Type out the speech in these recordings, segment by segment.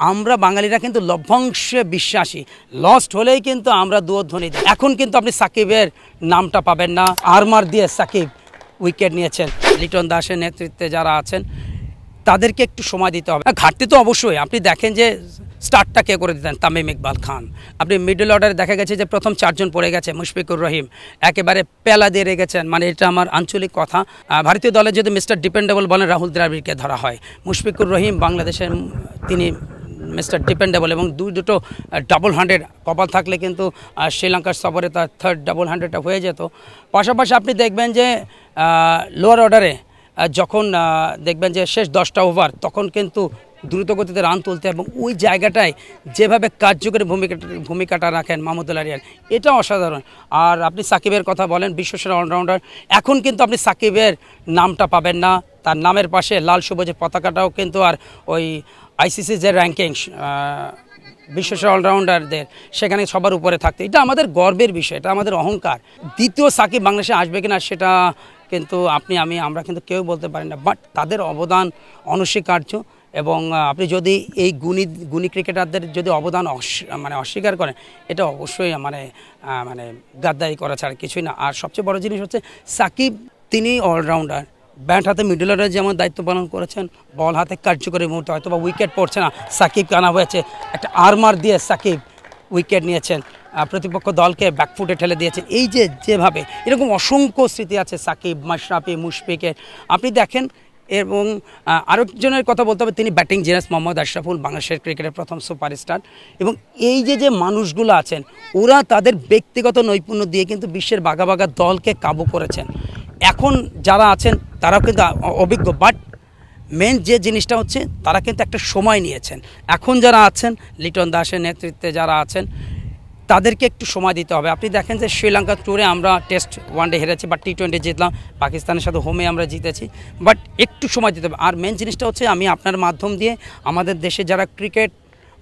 আমরা বাঙালিরা কিন্তু লভ্যাংশে বিশ্বাসী, লস্ট হলেই কিন্তু আমরা দুয়ধ্বনি দিই। এখন কিন্তু আপনি সাকিবের নামটা পাবেন না। আরমার দিয়ে সাকিব উইকেট নিয়েছেন। লিটন দাসের নেতৃত্বে যারা আছেন তাদেরকে একটু সময় দিতে হবে। ঘাটতি তো অবশ্যই, আপনি দেখেন যে স্টার্টটা কে করে দিতেন, তামিম ইকবাল খান। আপনি মিডল অর্ডারে দেখা গেছে যে প্রথম 4 জন পড়ে গেছে। মুশফিকুর রহিম একেবারে পেলা দিয়ে রেখেছেন, মানে এটা আমার আঞ্চলিক কথা। ভারতীয় দলে যদি মিস্টার ডিপেন্ডেবল বলেন রাহুল দ্রাবিড়কে ধরা হয়। মুশফিকুর রহিম বাংলাদেশের তিনি মিস্টার ডিপেন্ডেবল এবং দুটো ডাবল 100 কপাল থাকলে কিন্তু শ্রীলঙ্কার সফরে তার থার্ড ডাবল 100টা হয়ে যেত। পাশাপাশি আপনি দেখবেন যে লোয়ার অর্ডারে যখন দেখবেন যে শেষ 10টা ওভার তখন কিন্তু দ্রুতগতিতে রান তুলতে এবং ওই জায়গাটায় যেভাবে কার্যকরী ভূমিকাটা রাখেন মাহমুদুল্লাহ রিয়াদ, এটা অসাধারণ। আর আপনি সাকিবের কথা বলেন, বিশ্বসেরা অলরাউন্ডার। এখন কিন্তু আপনি সাকিবের নামটা পাবেন না, তার নামের পাশে লাল সবুজের পতাকাটাও কিন্তু আর ওই আইসিসি যে র্যাঙ্কিং বিশ্বসেরা অলরাউন্ডারদের সেখানে সবার উপরে থাকতে, এটা আমাদের গর্বের বিষয়, এটা আমাদের অহংকার। দ্বিতীয় সাকিব বাংলাদেশে আসবে কিনা সেটা কিন্তু আমরা কিন্তু কেউ বলতে পারি না, বাট তাদের অবদান অনস্বীকার্য। এবং আপনি যদি এই গুণী ক্রিকেটারদের যদি অবদান অস্বীকার করেন, এটা অবশ্যই মানে গাদ্দারি করা ছাড়া কিছুই না। আর সবচেয়ে বড় জিনিস হচ্ছে সাকিব তিনি অলরাউন্ডার, ব্যাট হাতে মিডল অর্ডারে যেমন দায়িত্ব পালন করেছেন, বল হাতে কার্যকরী মুহূর্তে হয়তো বা উইকেট পড়ছে না, সাকিবকে আনা হয়েছে। একটা আরমার দিয়ে সাকিব উইকেট নিয়েছেন, প্রতিপক্ষ দলকে ব্যাকফুটে ঠেলে দিয়েছেন। এই যেভাবে এরকম অসংখ্য স্মৃতি আছে সাকিব, মাশরাফি, মুশফিকের। আপনি দেখেন, এবং আরেকজনের কথা বলতে হবে, তিনি ব্যাটিং জিনিয়াস মোহাম্মদ আশরাফুল, বাংলাদেশের ক্রিকেটের প্রথম সুপারস্টার। এবং এই যে মানুষগুলো আছেন, ওরা তাদের ব্যক্তিগত নৈপুণ্য দিয়ে কিন্তু বিশ্বের বাঘা বাঘা দলকে কাবু করেছেন। এখন যারা আছেন তারাও কিন্তু অভিজ্ঞ, বাট মেন যে জিনিসটা হচ্ছে তারা কিন্তু একটা সময় নিয়েছেন। এখন যারা আছেন, লিটন দাসের নেতৃত্বে যারা আছেন তাদেরকে একটু সময় দিতে হবে। আপনি দেখেন যে শ্রীলঙ্কা ট্যুরে আমরা টেস্ট ওয়ানডে হেরেছি, বাট টি20 জিতলাম। পাকিস্তানের সাথে হোমে আমরা জিতেছি, বাট একটু সময় দিতে হবে। আর মেন জিনিসটা হচ্ছে, আমি আপনার মাধ্যম দিয়ে আমাদের দেশে যারা ক্রিকেট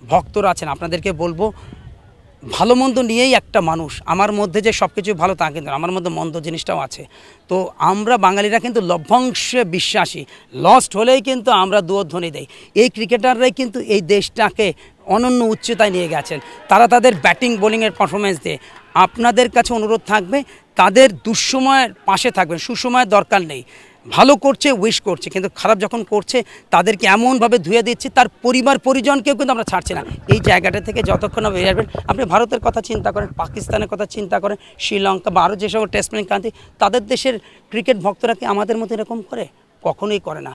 ভক্তরা আছেন আপনাদেরকে বলবো, ভালো মন্দ নিয়েই একটা মানুষ। আমার মধ্যে যে সব কিছু ভালো তা কিন্তু আমার মধ্যে মন্দ জিনিসটাও আছে। তো আমরা বাঙালিরা কিন্তু লভ্যাংশে বিশ্বাসী, লস্ট হলেই কিন্তু আমরা দুয়ধ্বনি দেই। এই ক্রিকেটাররাই কিন্তু এই দেশটাকে অনন্য উচ্চতায় নিয়ে গেছেন। তারা তাদের ব্যাটিং বোলিংয়ের পারফরমেন্স দিয়ে। আপনাদের কাছে অনুরোধ থাকবে, তাদের দুঃসময়ের পাশে থাকবেন, সুসময়ের দরকার নেই। ভালো করছে উইশ করছে, কিন্তু খারাপ যখন করছে তাদেরকে এমনভাবে ধুয়ে দিচ্ছে, তার পরিবার পরিজনকেও কিন্তু আমরা ছাড়ছি না। এই জায়গাটা থেকে যতক্ষণ বেরিয়ে আসবেন, আপনি ভারতের কথা চিন্তা করেন, পাকিস্তানের কথা চিন্তা করেন, শ্রীলঙ্কা বা আরও যেসব টেস্ট প্লেয়িং কান্ট্রি, তাদের দেশের ক্রিকেট ভক্তরা কি আমাদের মতো এরকম করে? কখনোই করে না।